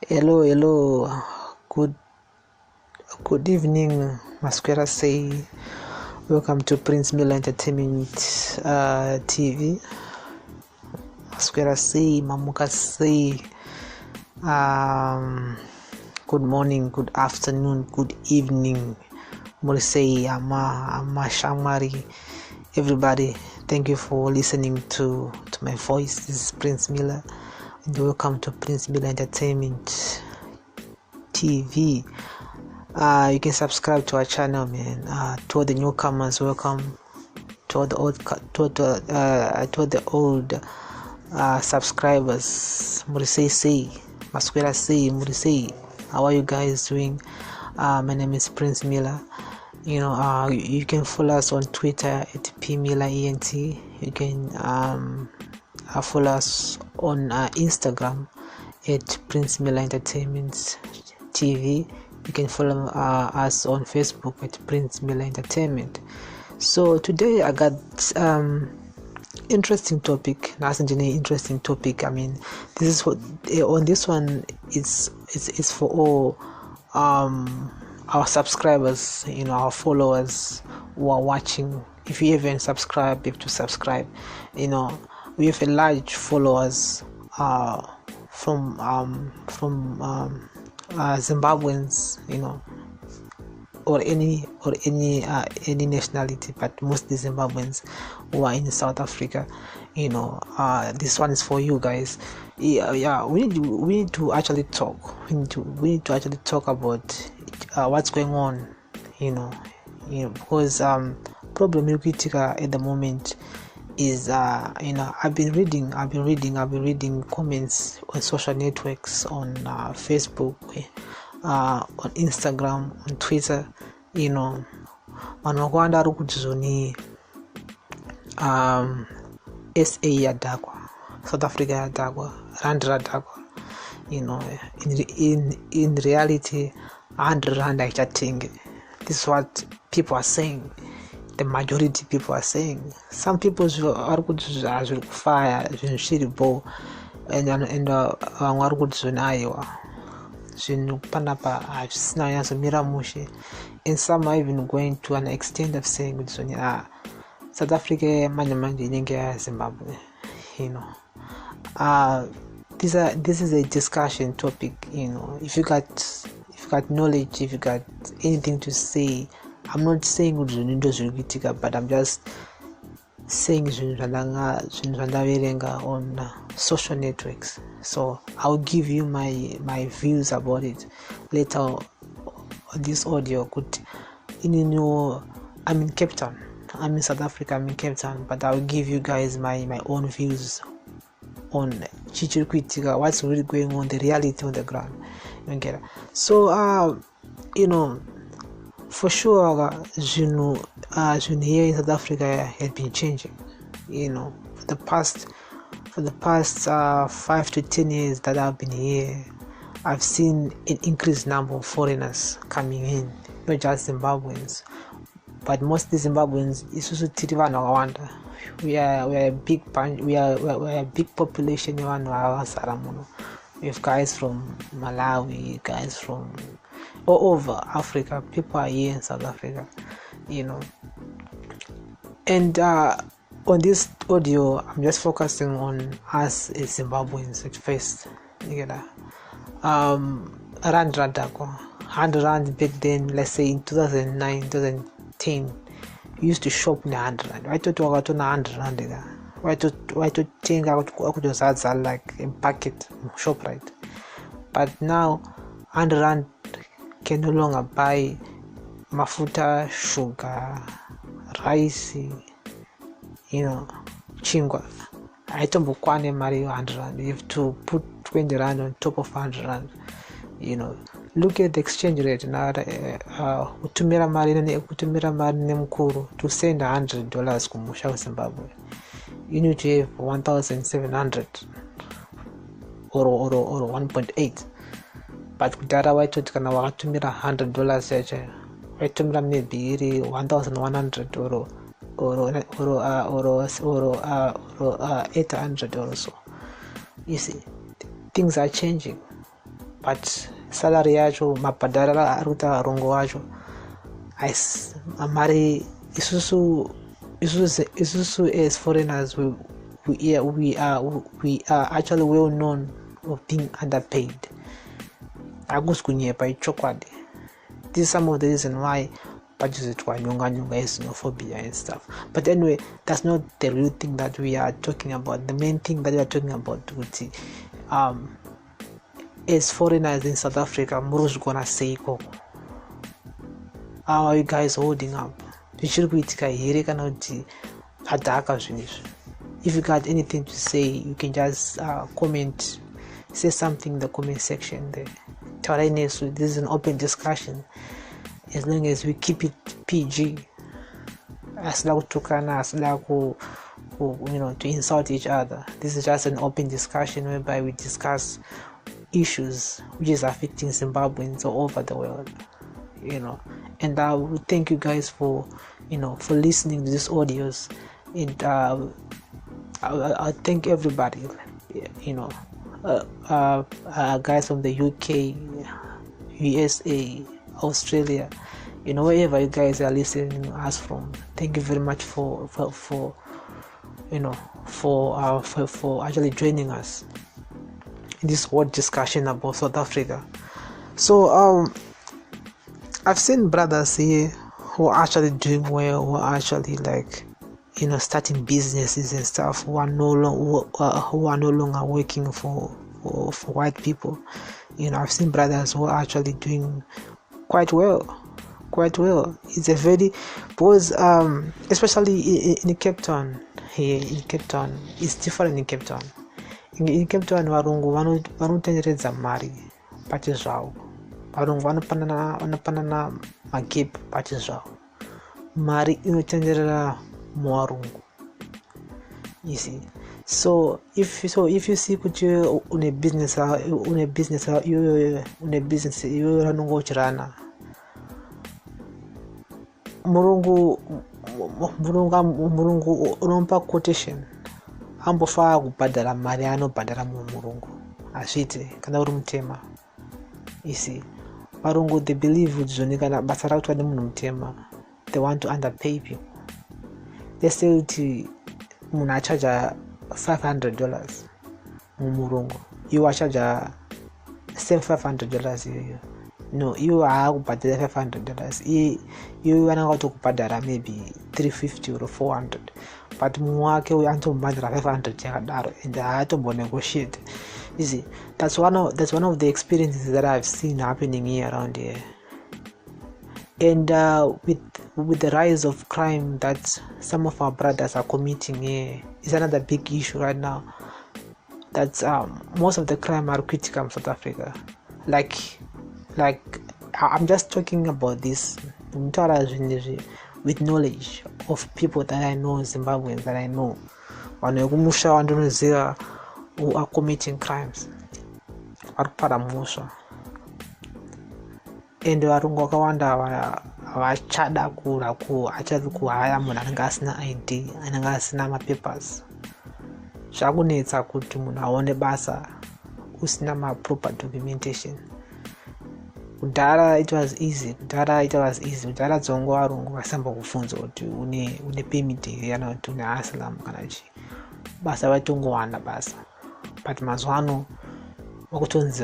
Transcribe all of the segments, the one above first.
Hello. Good evening, Masquera say. Welcome to Princemillerentertainmenttv. Masquera say, Mamuka say. Good morning, good afternoon, good evening. Murisei, Ama Shamari. Everybody, thank you for listening to my voice. This is Prince Miller, and welcome to Prince Miller Entertainment TV. You can subscribe to our channel, man. To all the newcomers, welcome. To all the old subscribers, Murisei, Masquera say, Murisei. How are you guys doing? My name is Prince Miller. You can follow us on Twitter at pmillerent. You can follow us on Instagram at Princemillerentertainmenttv. You can follow us on Facebook at Prince Miller Entertainment. So today I got interesting topic. Interesting topic. I mean, this is what on this one it's for all our subscribers, our followers who are watching. If you haven't subscribed, you have to subscribe. We have a large followers from Zimbabweans, or any nationality, but mostly Zimbabweans who are in South Africa. This one is for you guys. We need to actually talk. We need to actually talk about what's going on. Because problem at the moment is I've been reading comments on social networks, on Facebook, on Instagram, on Twitter. Wanakwanda ari kuti zoni SA yadhakwa, South Africa yadhakwa, rand radhakwa. In reality 100 rand haichatengi. This is what people are saying. The majority people are saying. Some people are kuti zviri kufaya zvinhu zviripo, and vamwe vari kuti zoni aiwa zvinhu panapa hazvisina kunyazomira mushe. And some are even going to an extent of saying kuti zoni South Africa manje inenge yaZimbabwe. This is a discussion topic. If you got knowledge, if you got anything to say, I'm not saying but I'm just saying on social networks. So I'll give you my views about it later on this audio. I'm in Cape Town. I'm in South Africa. I'm in Cape Town, but I'll give you guys my own views on Chichirikwitika, what's really going on, the reality on the ground. So for sure, here in South Africa has been changing. For the past 5 to 10 years that I've been here, I've seen an increased number of foreigners coming in, not just Zimbabweans, but mostly Zimbabweans. It's also Rwanda. We are a big bunch. We are a big population. We have guys from Malawi, guys from all over Africa. People are here in South Africa, And on this audio, I'm just focusing on us as Zimbabweans at first. Rand Radhakwa, 100 rand back then. Let's say in 2009, 2010. Used to shop in 100 rand. Why to talk about 100 rand? Why to think I could just like a packet shop, right? But now 100 rand can no longer buy mafuta, sugar, rice, chingwa. I don't bukwane marry 100 rand. You have to put 20 rand on top of 100 rand. Look at the exchange rate now. Kutumira mari nemukuru to send $100 kumusha Zimbabwe. You need to have 1,700 or 1.8. But kudara waitoti kana wakatumira $100 yacho waitumira maybe 1,100 or 800 or so. You see, things are changing. but salary yacho mabhadhara ari kuita varongo wacho mari isusu as foreigners we are actually well known of being underpaid. Agus kunyepa ichokwadi. This is some of the reason why pachizitwa nyonga is xenophobia and stuff. But anyway, that's not the real thing that we are talking about. The main thing that we are talking about as foreigners in South Africa, Muru's gonna say koko. How are you guys holding up? If you got anything to say, you can just comment, say something in the comment section there. This is an open discussion. As long as we keep it PG, as long to insult each other. This is just an open discussion whereby we discuss issues which is affecting Zimbabweans all over the world. And I would thank you guys for listening to these audios, and I thank everybody, guys from the UK, USA, Australia, wherever you guys are listening to us from. Thank you very much for actually joining us in this whole discussion about South Africa. So I've seen brothers here who are actually doing well, who are actually starting businesses and stuff, who are no longer working for white people. I've seen brothers who are actually doing quite well. It's a very, because especially in Cape Town, here in Cape Town, it's different in Cape Town. In Cape Town, varungu vanotenderedza mari pachizvavo. Varungu vanopanana magap pachizvavo. Mari inotenderera muvarungu. You see. So if you see kuti une business iwe ranongo uchirana, murungu unompa quotation, ambofa kubhadhara mari anobhadhara murungu azviti kana uri mutema. You see, varungu they believe kuti kana basa rakuitwa nemunhu mutema, they want to underpay people. They say kuti munhu achaja $500 mumurungu, you achaja same $500 iyoyo. No, you are kubhadhara $500. You vananga kutokubhadhara maybe $350 or $400, but munhu wake uyu anotobhadhara $500 yakadaro, and haatombonegotiate. You see, that's one of the experiences that I've seen happening here around here. And with the rise of crime that some of our brothers are committing here, is another big issue right now. That most of the crime are critical in South Africa. Like I'm just talking about this with knowledge of people that I know, Zimbabweans that I know, who are committing crimes. And varungu vakawanda vachada achada kuhaya munhu anenge asina ID, anenge asina mapapers. Zvakunetsa kuti munhu aone basa usina maproper documentation. Kudhara it was easy. Kudhara dzongo varungu vasamba kufunza kuti une permit yana kuti une asylum kana chi. Basa vatongowana basa. But mazuano vakutonzi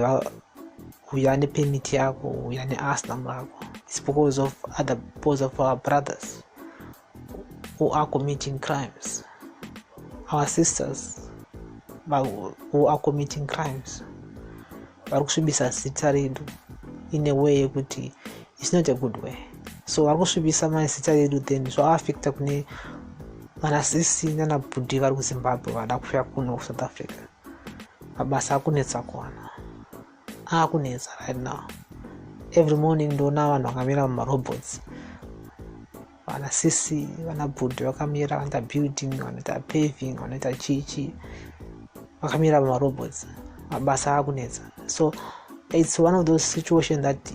uya ne permit yako, uya ne asylum yako. It's because of our brothers who are committing crimes. Our sisters who are committing crimes. Varukusvibisa zita redu in a way kuti it's not a good way. So varukusvibisa mazita redu then zvaafecta kune vanasisi nanabhudhi vari kuZimbabwe vada kufika kuno South Africa. Mabasa akunetsa kuwana. Akunetsa right now. Every morning ndona vanhu vakamira mumarobots. Vanasisi vanabhudhi vakamira vanoita building, vanoita paving, vanoita chichi, vakamira mumarobots. Mabasa akunetsa. So it's one of those situations that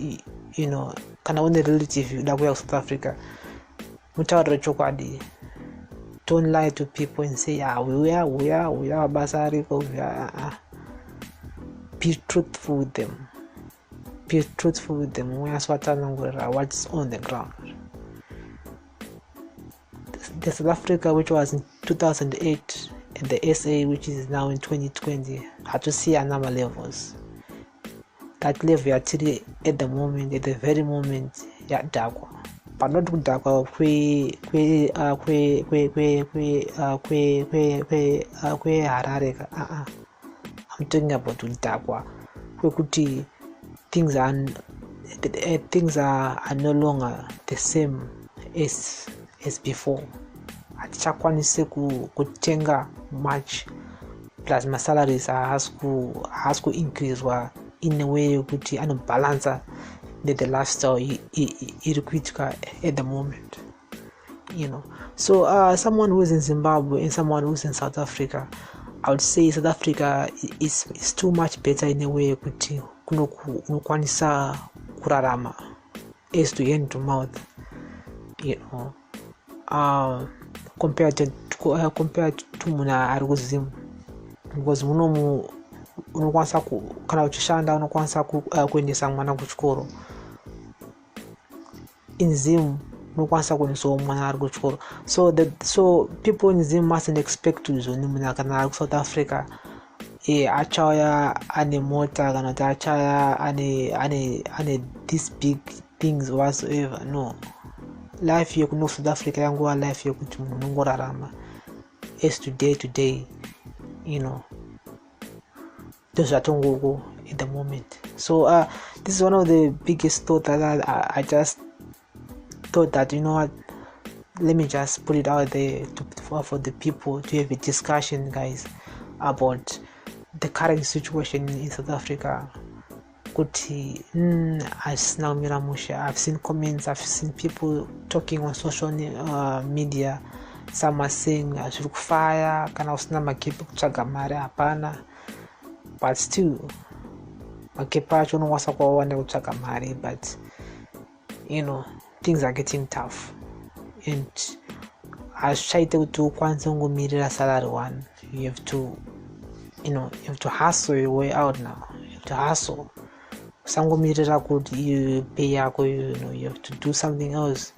kana une relative uda kuya South Africa, mutaurire chokwadi. Don't lie to people and say we are basa ariko. Be truthful with them. be truthful with them. What's on the ground. The South Africa, which was in 2008, and the SA, which is now in 2020, had to see another levels. That level at the moment, at the very moment, Radhakwa. But not Radhakwa Harare. I'm talking about Radhakwa. Kuti things are no longer the same as before. Achakwanise kutenga much plus my salaries has to increase in a way kuti balance the lifestyle at the moment, so someone who's in Zimbabwe and someone who's in South Africa, I would say South Africa is too much better in a way kuti kunokwanisa kurarama as to hand to mouth, compared to muna ari kuzimu, because munomu unokwanisa kana uchishanda unokwanisa kuendesa mwana kuchikoro. In Zim unokwanisa kuendesa mwana ari kuchikoro, so people in Zim mustn't expect to muna kana ari South Africa achaya ane mota kana achaya ane these big things whatsoever. No, life yokuno South Africa yangu life yokuti munhu unongorarama as to day, those are Tongogo at the moment. So this is one of the biggest thoughts that I just thought that, what, let me just put it out there for the people to have a discussion, guys, about the current situation in South Africa. I've seen comments, I've seen people talking on social media. Some are saying I should fire, kana usina makipu kuchaga mare hapana. But still, makepacho no wasa kwa wane kuchaga mare, but things are getting tough. And I try to kwanza ngumirira salary one. You have to hustle your way out now. You have to hustle. Sangumirira could you pay yako, you have to do something else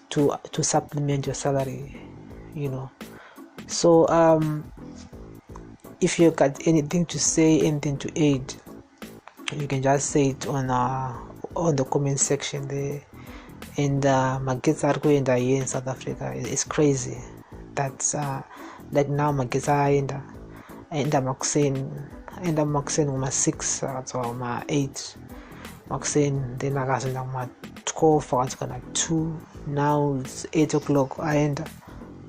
to supplement your salary, So if you got anything to say, anything to aid, you can just say it on the comment section there. And Magesti and here in South Africa is crazy. That's like now Magesti and Maxine 6 or 8. Maxine then I got 12 or 2. Now it's 8 o'clock. I end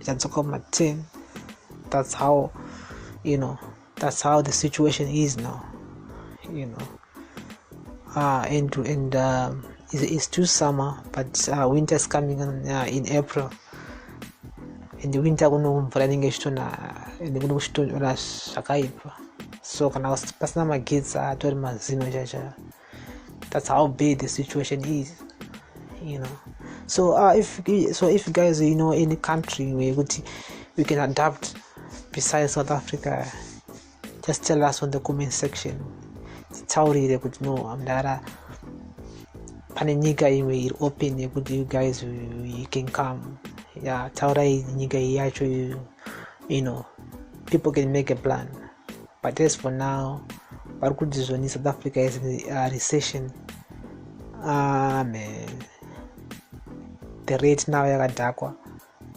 it's at 10. That's how that's how the situation is now. It's too summer, but winter's coming in April. In the winter running so kana pasna mageza atori mazino jaja. That's how bad the situation is, So if you guys any country where we can adapt besides South Africa, just tell us on the comment section. Tauri they could know amdara paneniga you open you guys you can come. Yeah, Tauri niga actually people can make a plan. But as for now, South Africa is in a recession. Man, the rate now is Radhakwa.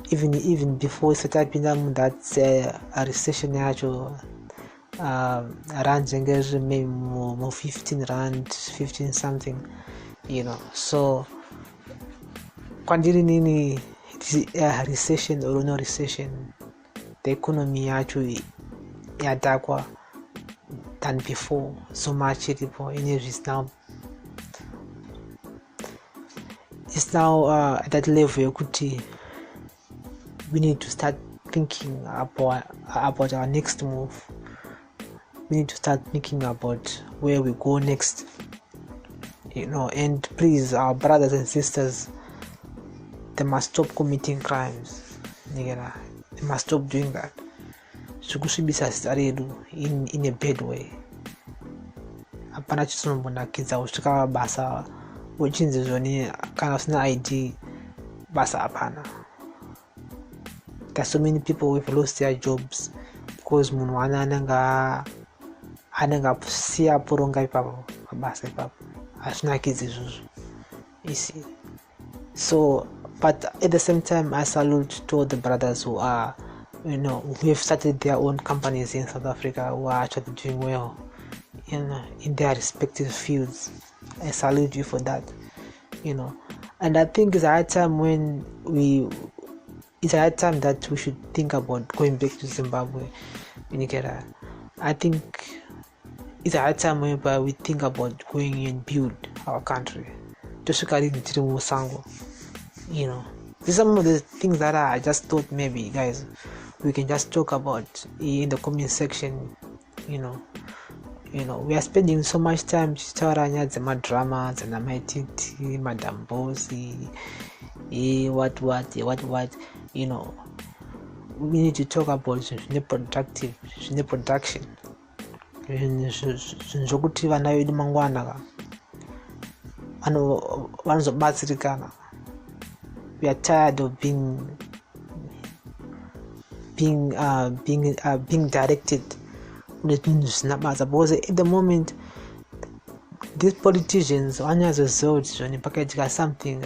Even before starting that's a recession actually rand maybe more 15 rand, 15 something, So Kwandirini a recession or no recession, the economy actually Radhakwa than before. So much energy is now at that level. We need to start thinking about our next move. We need to start thinking about where we go next. And please, our brothers and sisters, they must stop committing crimes. They must stop doing that. In a bad way. hapana chinombonakidza kusvika basa uchinzi zvoni kana usina ID basa hapana. There's so many people who have lost their jobs because munhu anenge asiya poronga ipapo pabasa ipapo, hazvinakidzi izvozvo, you see. So but at the same time I salute to all the brothers who are, who have started their own companies in South Africa, who are actually doing well in their respective fields. I salute you for that, and I think it's a high time that we should think about going back to Zimbabwe. I think it's a high time whereby we think about going and build our country. These are some of the things that I just thought maybe, guys, we can just talk about in the comment section. We are spending so much time chitauranya dzemadramas and amaititi madambosi what we need to talk about zvine production, zvokuti vana vedu mangwana vanozobatsirikana. We are tired of being directed because at the moment these politicians vanyazoziva kuti pakaitika something,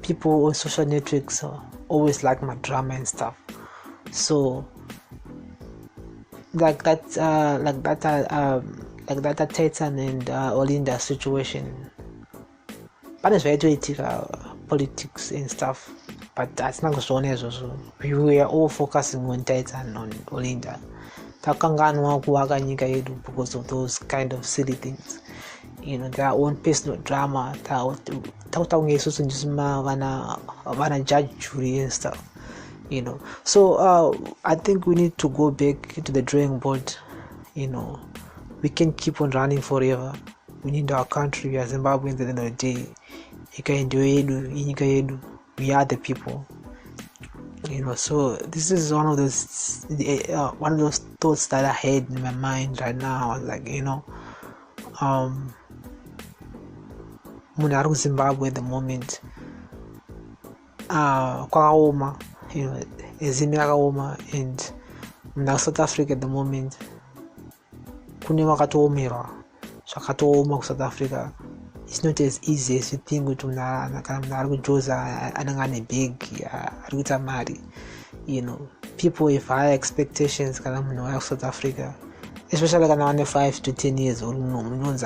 people on social networks always like my drama and stuff. So like that Titan and Olinda situation, pane zvaitoitika politics and stuff, but hatina kuzviona izvozvo. We were all focusing on Titan, on Olinda. Takanganwa kuvaka nyika yedu because of those kind of silly things, their own personal drama. Takutange isusu ndisima vana judge jury and stuff, So I think we need to go back to the drawing board. We can't keep on running forever. We need our country. We are Zimbabweans at the end of the day. We are the people. So this is one of those thoughts that I had in my mind right now. I was like, munhu ari kuZimbabwe at the moment, kwakaoma, ezini rakaoma, and munhu South Africa at the moment kune vakatoomerwa zvakatooma kuSouth Africa. It's not as easy as you think kuti munhu ari kujoza anenge ane big ari kuita mari. People have high expectations kana munhu wauya kuSouth Africa, especially kana vane 5 to 10 years uri munonzi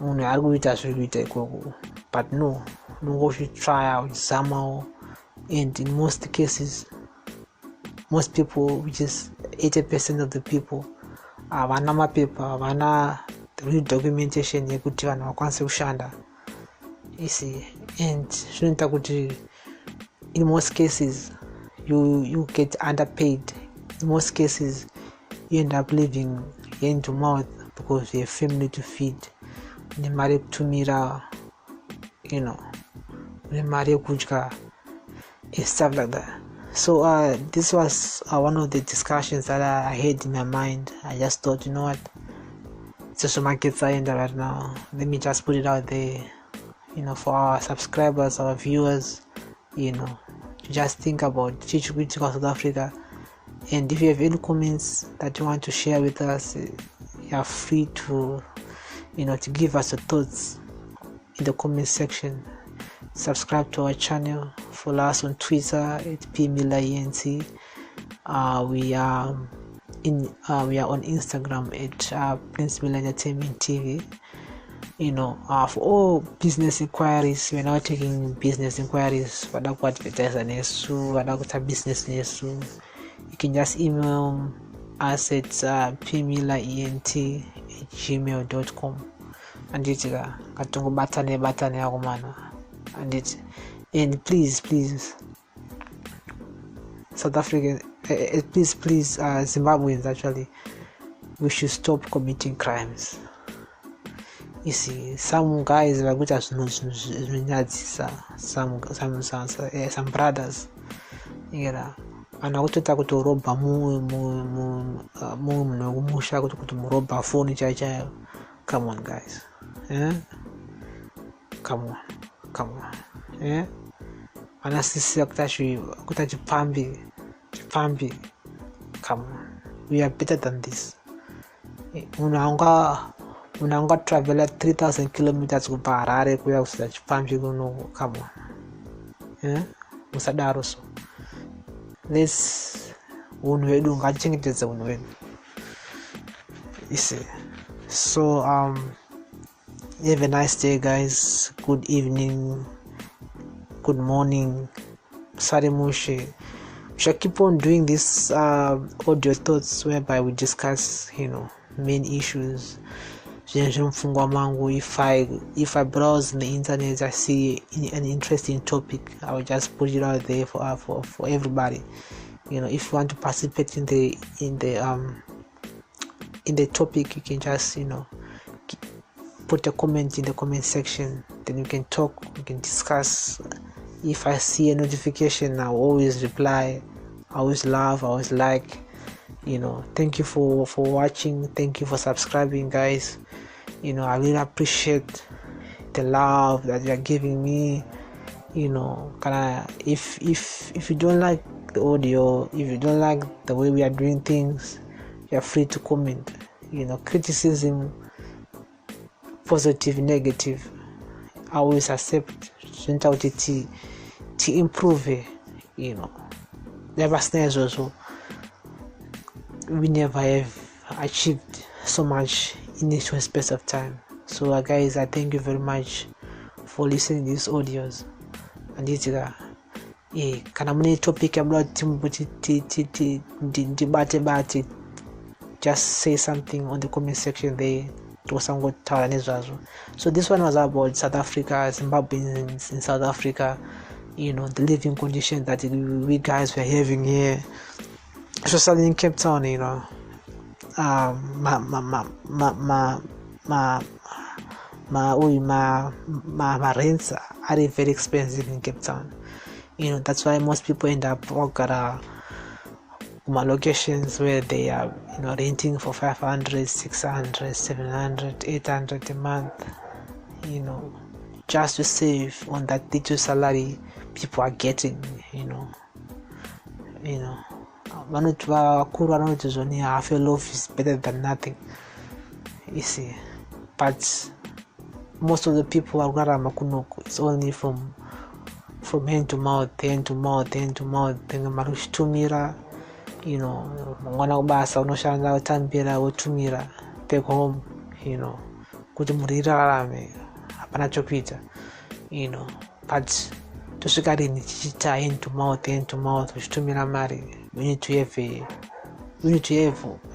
munhu ari kuita zviri kuita ikoko. But no, uchitry uchizamawo, and in most cases, most people, which is 80% of the people, havana mapepa, havana real documentation yekuti vanhu vakwanise kushanda, you see. And zvinoita kuti in most cases you get underpaid. In most cases you end up living hand to mouth because you have family to feed, une mari yekutumira, une mari yekudya and stuff like that. So this was one of the discussions that I had in my mind. I just thought, what, social markets are in there right now, let me just put it out there, for our subscribers, our viewers, to just think about South Africa. And if you have any comments that you want to share with us, you are free to to give us your thoughts in the comment section. Subscribe to our channel, follow us on Twitter at Princemillerentertainmenttv. We are on Instagram at Princemillerentertainmenttv. For all business inquiries, we're now taking business inquiries. Vada kuadvertisa nesu, vada kuita business nesu, you can just email us at princemillerentertainmenttv@gmail.com. Anditika katongo batane yakomana. And please South African, please Zimbabweans, actually, we should stop committing crimes. You see, some guys are good as some brothers, anakutota kutorobha mumwe munokumusha kuti murobha foni chaichayo. Come on guys, come on, anasisira kuti chipambi. Come on, we are better than this. Unanga travel 3,000 kilometers kubva Harare kuya kusvika chipambi kuno. Come on, musadaro. So let's unhu wedu ngachengetedze unhu wedu. You see. So have a nice day guys, good evening, good morning, sarimushe. We shall keep on doing this audio thoughts whereby we discuss main issues. If I browse on the internet, I see an interesting topic, I will just put it out there for everybody. If you want to participate in the topic, you can just put a comment in the comment section. Then you can talk, you can discuss. If I see a notification, I'll always reply. I always love, I always like. Thank you for watching. Thank you for subscribing, guys. I really appreciate the love that you're giving me. If you don't like the audio, if you don't like the way we are doing things, you're free to comment. Criticism, positive, negative, I always accept. To improve. Never snares also. We never have achieved so much in this short space of time. So guys, I thank you very much for listening to these audios. And this kana mune topic about debate, just say something on the comment section there. So this one was about South Africa, Zimbabweans in South Africa, the living conditions that we guys were having here, especially in Cape Town. My rents are very expensive in Cape Town. That's why most people end up locations where they are renting for 500, 600, 700, 800 a month, just to save on that little salary people are getting. Half a loaf is better than nothing, you see. But most of the people are it's only from hand to mouth, then tumira. Mwana kubasa unoshanda utambira wotumira back home, kuti murirarame hapana chokuita, but tosvika rini tichita hand to mouth uchitumira mari. We need to have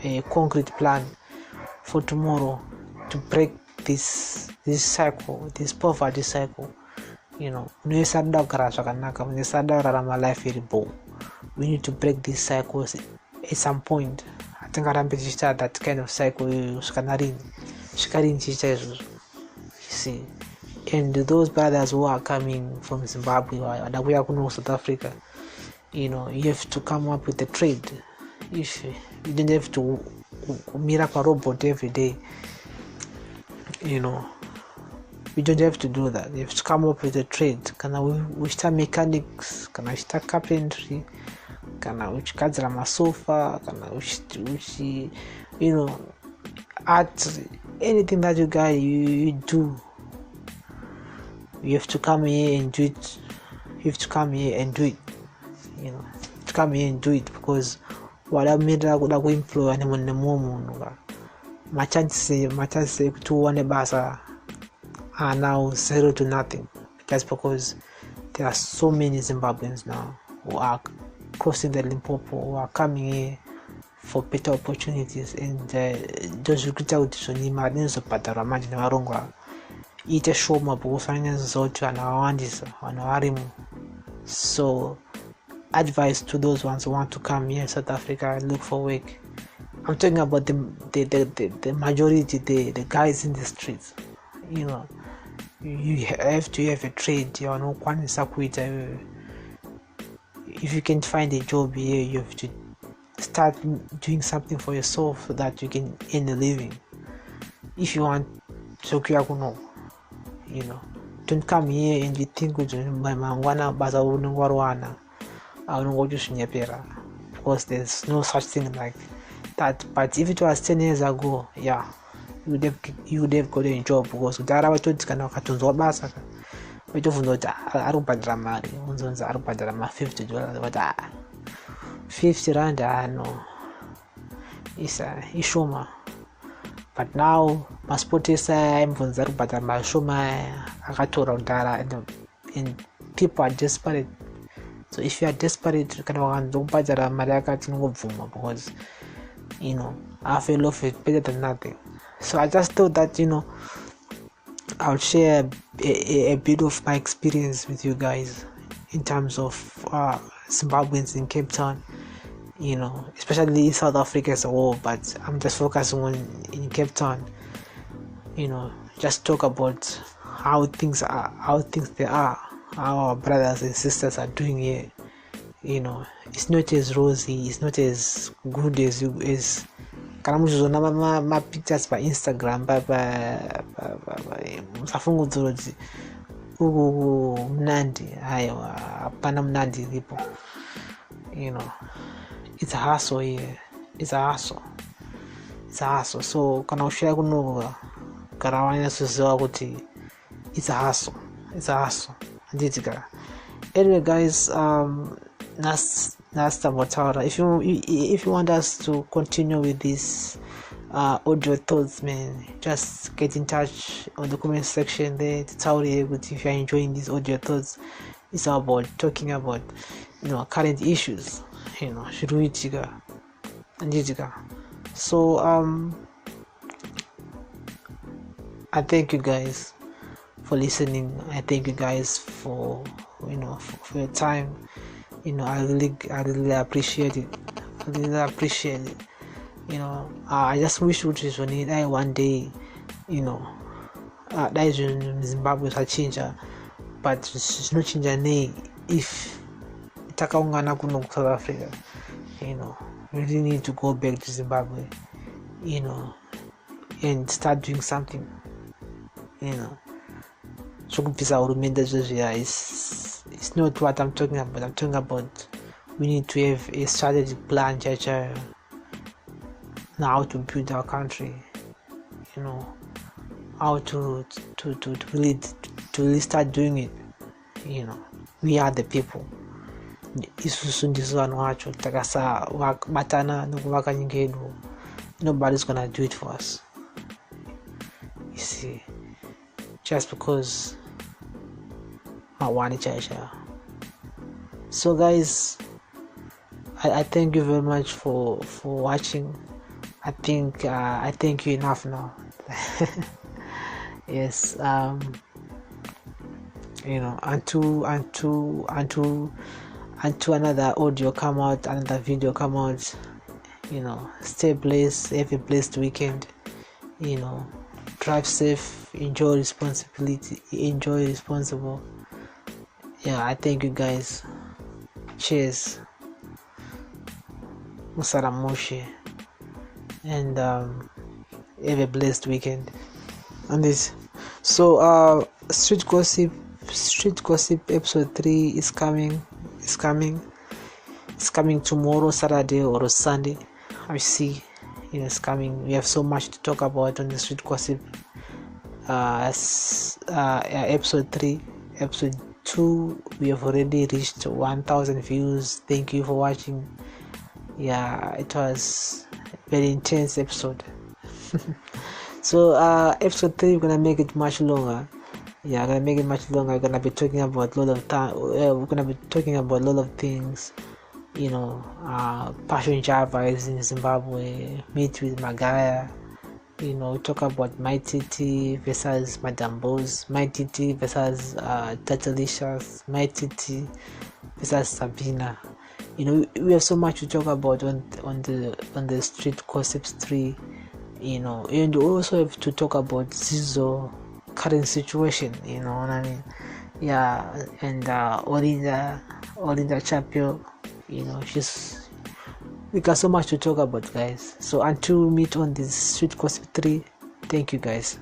a concrete plan for tomorrow to break this cycle, this poverty cycle. Unoesada kugara zvakanaka, unoesada kurarama life iri bow. We need to break these cycles at some point. I think I'm going to start that kind of cycle. You see, and those brothers who are coming from Zimbabwe or South Africa, you have to come up with a trade. If you don't have to miracle robot every day, you don't have to do that. You have to come up with a trade. We start mechanics, we start carpentry, kana uchikadzira masofa, kana art, anything that you guys you do, you have to come here and do it. To come here and do it, because wala mira kuda kuemploy nemune munhu my chances to one basa are now 0 to nothing, just because there are so many Zimbabweans now who are crossing the Limpopo, who are coming here for better opportunities, and those recruiter kuti zvonima rinozobhadharwa manje nevarongwa ite shoma bhokufanya zoti vanhu vawandisa vanhu varimo. So advice to those ones who want to come here in South Africa and look for work. I'm talking about the majority, the guys in the streets. You have to have a trade. if you can't find a job here, you have to start doing something for yourself so that you can earn a living. If you want to, don't come here and you think my mangwana baza unungwarwana because there's no such thing like that. But if it was 10 years ago, yeah, you would have got a job, because udara watotikana wakatonzwa basa waitovunza kuti ari kubhadhara mari, unzonzi ari kubhadhara $50, but $50 no ishoma. But now maspotesa aimvunza ari kubhadhara mashoma akatora udara, and people are desperate. So if you are desperate, kana wakanza kubhadhara mari yakati nongobvuma, because half a loaf is better than nothing. So I just thought that I'll share a bit of my experience with you guys in terms of Zimbabweans in Cape Town, especially in South Africa as a whole, but I'm just focusing on in Cape Town. Just talk about how things are, how our brothers and sisters are doing here. It's not as rosy, it's not as good as kana muchizona ma pictures pa Instagram musafungudzira kuti uku mnandi, aiwa hapana mnandi iripo. It's a hustle here, it's a hustle. So kana ushaya kunoka kana wanyasoziva kuti it's a hustle. Anditika. Anyway guys, that's about it. If you want us to continue with this audio thoughts, man, just get in touch on the comment section there. If you're enjoying these audio thoughts, it's about talking about current issues, so I thank you guys for listening. I thank you guys for for your time. I really appreciate it. I just wish we one day, that is in Zimbabwe will change, but it's not change if takaungana kuno South Africa. We really need to go back to Zimbabwe, and start doing something. It's not what I'm talking about. I'm talking about we need to have a strategic plan, how to build our country. How to really start doing it. We are the people. Nobody's gonna do it for us. You see, just because I want it. So guys, I thank you very much for watching. I think I thank you enough now. Yes, until another audio come out, another video come out, stay blessed, have a blessed weekend, drive safe, enjoy responsible. I thank you guys. Cheers. Musaramoshi. And have a blessed weekend on this. So street gossip episode 3 is coming. It's coming tomorrow, Saturday or Sunday. I see. It's coming. We have so much to talk about on the street gossip. Episode 3. Episode 2, we have already reached 1,000 views. Thank you for watching. It was a very intense episode. So episode 3, we're gonna make it much longer. We're gonna be talking about a lot of time. We're gonna be talking about a lot of things. Passion Java is in Zimbabwe. Meet with Magaya. Talk about My Titi versus Madame Boss, My Titi versus Tatalicious, My Titi versus Sabina. We have so much to talk about on the Street Gossips 3. And we also have to talk about Zizo current situation. You know what I mean? Yeah, and Olinda Chapel, we got so much to talk about, guys. So until we meet on this Sweet Gossip 3, thank you, guys.